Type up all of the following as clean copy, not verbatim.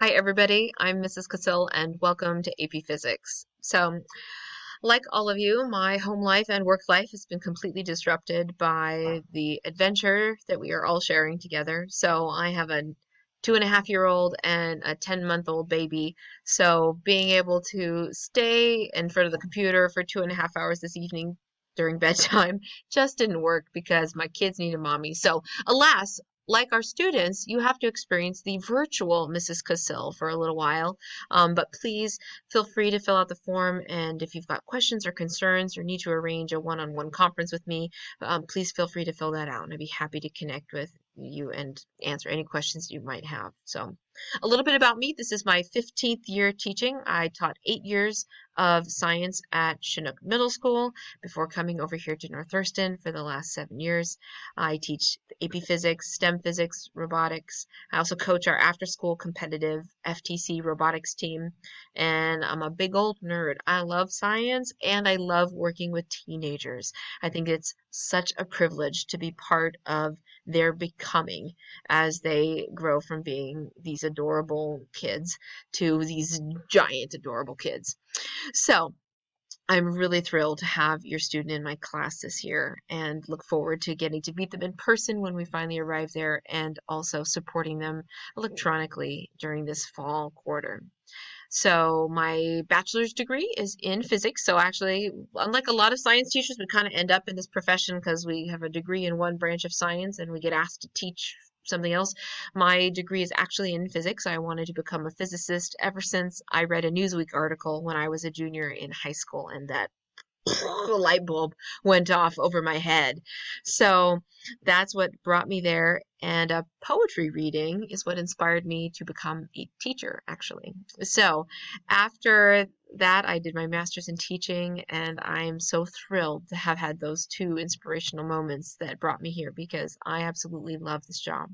Hi everybody, I'm Mrs. Casil and welcome to AP Physics. Like all of you, my home life and work life has been completely disrupted by the adventure that we are all sharing together. So I have a 2.5-year-old and a 10-month-old baby. So being able to stay in front of the computer for 2.5 hours this evening during bedtime just didn't work because my kids need a mommy. So alas, like our students, you have to experience the virtual Mrs. Casil for a little while. But please feel free to fill out the form, and if you've got questions or concerns or need to arrange a one-on-one conference with me, please feel free to fill that out, and I'd be happy to connect with you and answer any questions you might have. So, a little bit about me. This is my 15th year teaching. I taught 8 years of science at Chinook Middle School before coming over here to North Thurston for the last 7 years. I teach AP Physics, STEM Physics, robotics. I also coach our after-school competitive FTC robotics team, and I'm a big old nerd. I love science and I love working with teenagers. I think it's such a privilege to be part of their becoming as they grow from being these adorable kids to these giant adorable kids. So, I'm really thrilled to have your student in my class this year and look forward to getting to meet them in person when we finally arrive there and also supporting them electronically during this fall quarter. So my bachelor's degree is in physics. So actually, unlike a lot of science teachers, we kind of end up in this profession because we have a degree in one branch of science and we get asked to teach something else. My degree is actually in physics. I wanted to become a physicist ever since I read a Newsweek article when I was a junior in high school, and that the light bulb went off over my head. So that's what brought me there. And a poetry reading is what inspired me to become a teacher, actually. So after that, I did my master's in teaching, and I'm so thrilled to have had those two inspirational moments that brought me here because I absolutely love this job.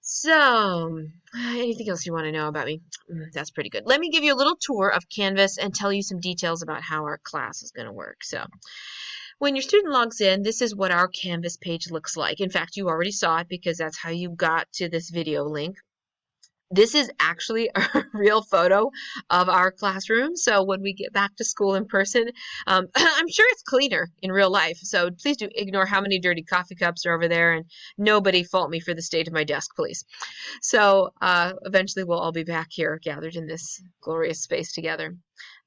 So, anything else you want to know about me? That's pretty good. Let me give you a little tour of Canvas and tell you some details about how our class is going to work. So, when your student logs in, this is what our Canvas page looks like. In fact, you already saw it because that's how you got to this video link. This is actually a real photo of our classroom. So when we get back to school in person, I'm sure it's cleaner in real life. So please do ignore how many dirty coffee cups are over there, and nobody fault me for the state of my desk, please. So eventually we'll all be back here gathered in this glorious space together.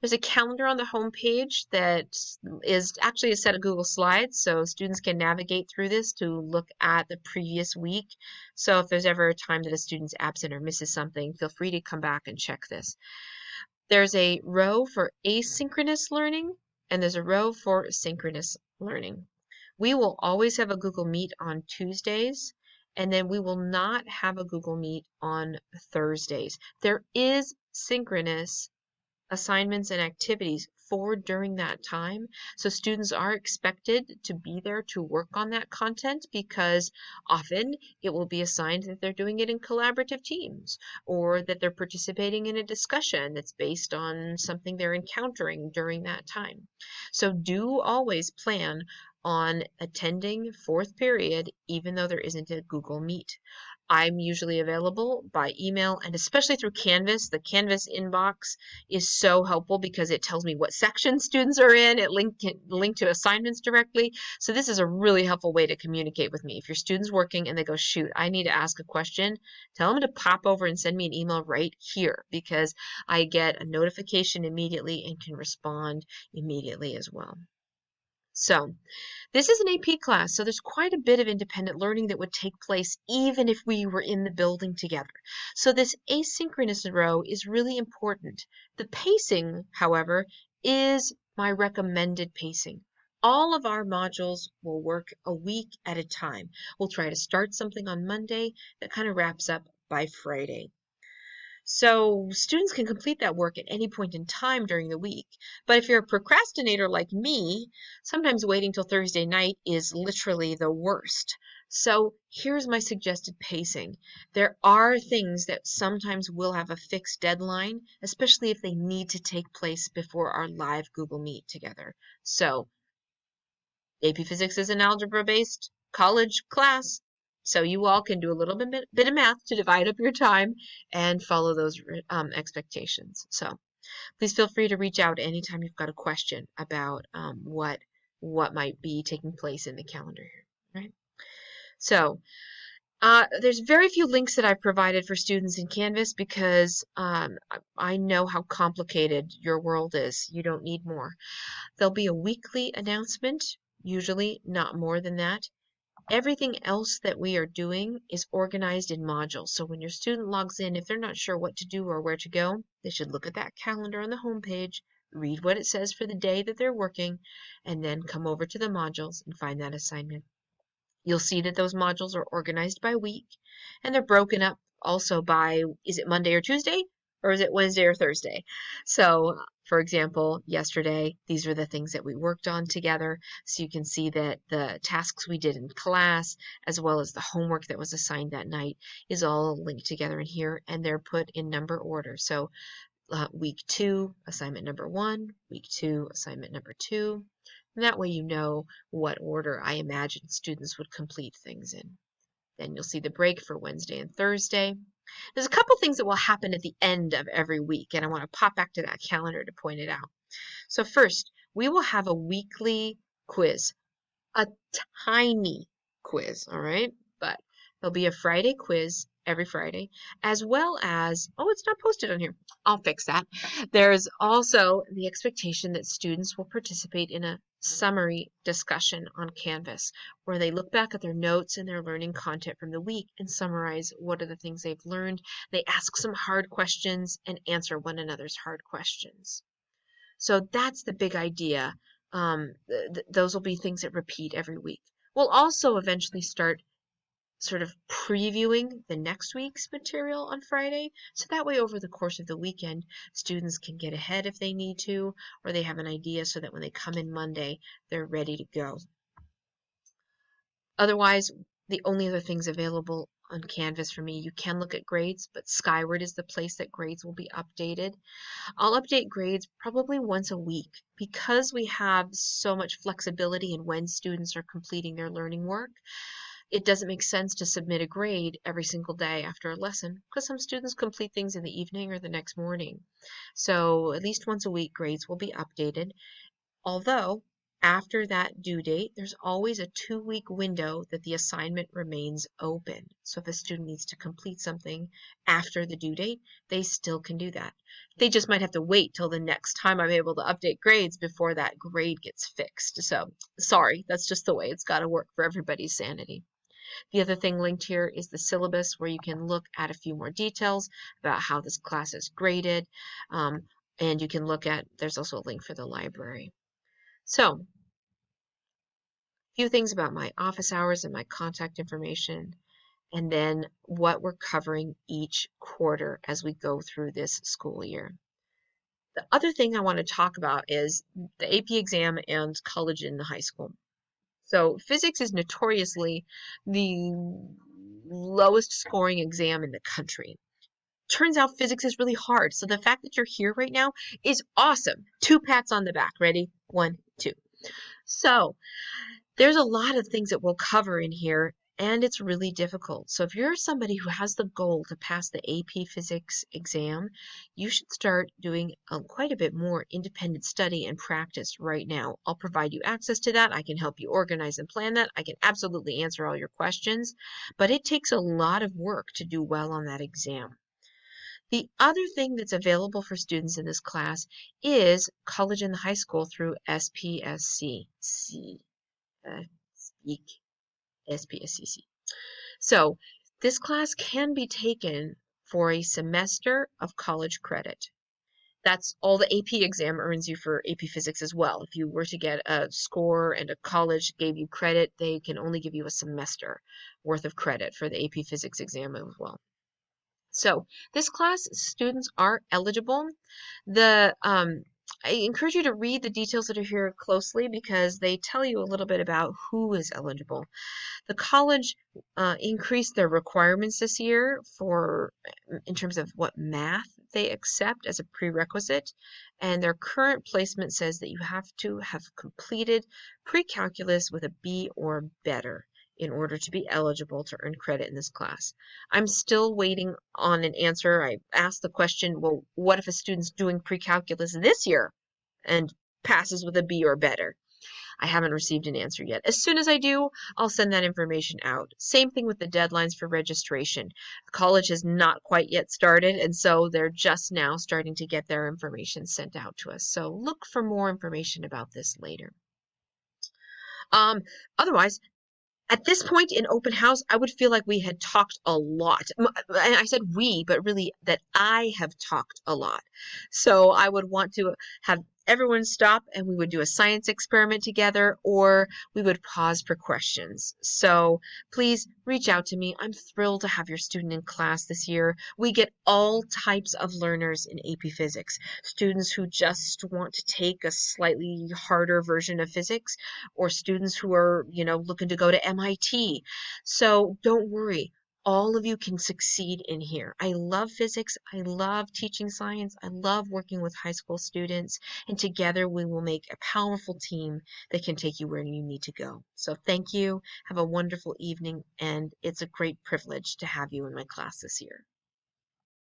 There's a calendar on the home page that is actually a set of Google Slides, so students can navigate through this to look at the previous week. So if there's ever a time that a student's absent or misses something, feel free to come back and check this. There's a row for asynchronous learning, and there's a row for synchronous learning. We will always have a Google Meet on Tuesdays, and then we will not have a Google Meet on Thursdays. There is synchronous assignments and activities for during that time. So students are expected to be there to work on that content because often it will be assigned that they're doing it in collaborative teams or that they're participating in a discussion that's based on something they're encountering during that time. So do always plan on attending fourth period even though there isn't a Google Meet. I'm usually available by email and especially through Canvas. The Canvas inbox is so helpful because it tells me what section students are in. It link to assignments directly. So this is a really helpful way to communicate with me. If your student's working and they go, shoot, I need to ask a question, tell them to pop over and send me an email right here because I get a notification immediately and can respond immediately as well. So this is an AP class, so there's quite a bit of independent learning that would take place even if we were in the building together. So this asynchronous row is really important. The pacing, however, is my recommended pacing. All of our modules will work a week at a time. We'll try to start something on Monday that kind of wraps up by Friday. So students can complete that work at any point in time during the week. But if you're a procrastinator like me, sometimes waiting till Thursday night is literally the worst. So here's my suggested pacing. There are things that sometimes will have a fixed deadline, especially if they need to take place before our live Google Meet together. So AP Physics is an algebra-based college class. So you all can do a little bit of math to divide up your time and follow those expectations. So please feel free to reach out anytime you've got a question about what might be taking place in the calendar here, right? So there's very few links that I've provided for students in Canvas because I know how complicated your world is. You don't need more. There'll be a weekly announcement, usually not more than that. Everything else that we are doing is organized in modules. So when your student logs in, if they're not sure what to do or where to go, they should look at that calendar on the home page, read what it says for the day that they're working, and then come over to the modules and find that assignment. You'll see that those modules are organized by week, and they're broken up also by, is it Monday or Tuesday, or is it Wednesday or Thursday? So, for example, yesterday, these are the things that we worked on together. So you can see that the tasks we did in class, as well as the homework that was assigned that night, is all linked together in here, and they're put in number order. So week 2, assignment number 1, week 2, assignment number 2. And that way you know what order I imagine students would complete things in. Then you'll see the break for Wednesday and Thursday. There's a couple things that will happen at the end of every week, and I want to pop back to that calendar to point it out. So first, we will have a weekly quiz, a tiny quiz, all right? But there'll be a Friday quiz every Friday, as well as, oh, it's not posted on here. I'll fix that. There's also the expectation that students will participate in a summary discussion on Canvas, where they look back at their notes and their learning content from the week and summarize what are the things they've learned. They ask some hard questions and answer one another's hard questions. So that's the big idea. Those will be things that repeat every week. We'll also eventually start sort of previewing the next week's material on Friday. So that way over the course of the weekend, students can get ahead if they need to, or they have an idea so that when they come in Monday, they're ready to go. Otherwise, the only other things available on Canvas for me, you can look at grades, but Skyward is the place that grades will be updated. I'll update grades probably once a week because we have so much flexibility in when students are completing their learning work. It doesn't make sense to submit a grade every single day after a lesson because some students complete things in the evening or the next morning. So at least once a week, grades will be updated. Although after that due date, there's always a 2-week window that the assignment remains open. So if a student needs to complete something after the due date, they still can do that. They just might have to wait till the next time I'm able to update grades before that grade gets fixed. So sorry, that's just the way it's got to work for everybody's sanity. The other thing linked here is the syllabus where you can look at a few more details about how this class is graded. And you can look at, there's also a link for the library. So, a few things about my office hours and my contact information, and then what we're covering each quarter as we go through this school year. The other thing I want to talk about is the AP exam and college and high school. So physics is notoriously the lowest scoring exam in the country. Turns out physics is really hard. So the fact that you're here right now is awesome. 2 pats on the back. Ready? 1, 2. So there's a lot of things that we'll cover in here, and it's really difficult. So if you're somebody who has the goal to pass the AP Physics exam, you should start doing quite a bit more independent study and practice right now. I'll provide you access to that. I can help you organize and plan that. I can absolutely answer all your questions, but it takes a lot of work to do well on that exam. The other thing that's available for students in this class is college and high school through SPSC. SPSCC. So this class can be taken for a semester of college credit. That's all the AP exam earns you for AP Physics as well. If you were to get a score and a college gave you credit, they can only give you a semester worth of credit for the AP Physics exam as well. So this class, students are eligible. I encourage you to read the details that are here closely because they tell you a little bit about who is eligible. The college increased their requirements this year in terms of what math they accept as a prerequisite, and their current placement says that you have to have completed pre-calculus with a B or better in order to be eligible to earn credit in this class. I'm still waiting on an answer. I asked the question, well, what if a student's doing pre-calculus this year and passes with a B or better? I haven't received an answer yet. As soon as I do, I'll send that information out. Same thing with the deadlines for registration. College has not quite yet started, and so they're just now starting to get their information sent out to us. So look for more information about this later. Um, Otherwise, at this point in open house, I would feel like we had talked a lot. And I said we, but really that I have talked a lot. So I would want to have everyone stop and we would do a science experiment together, or we would pause for questions. So please reach out to me. I'm thrilled to have your student in class this year. We get all types of learners in AP Physics. Students who just want to take a slightly harder version of physics, or students who are, looking to go to MIT. So don't worry. All of you can succeed in here. I love physics. I love teaching science. I love working with high school students. And together we will make a powerful team that can take you where you need to go. So thank you. Have a wonderful evening. And it's a great privilege to have you in my class this year.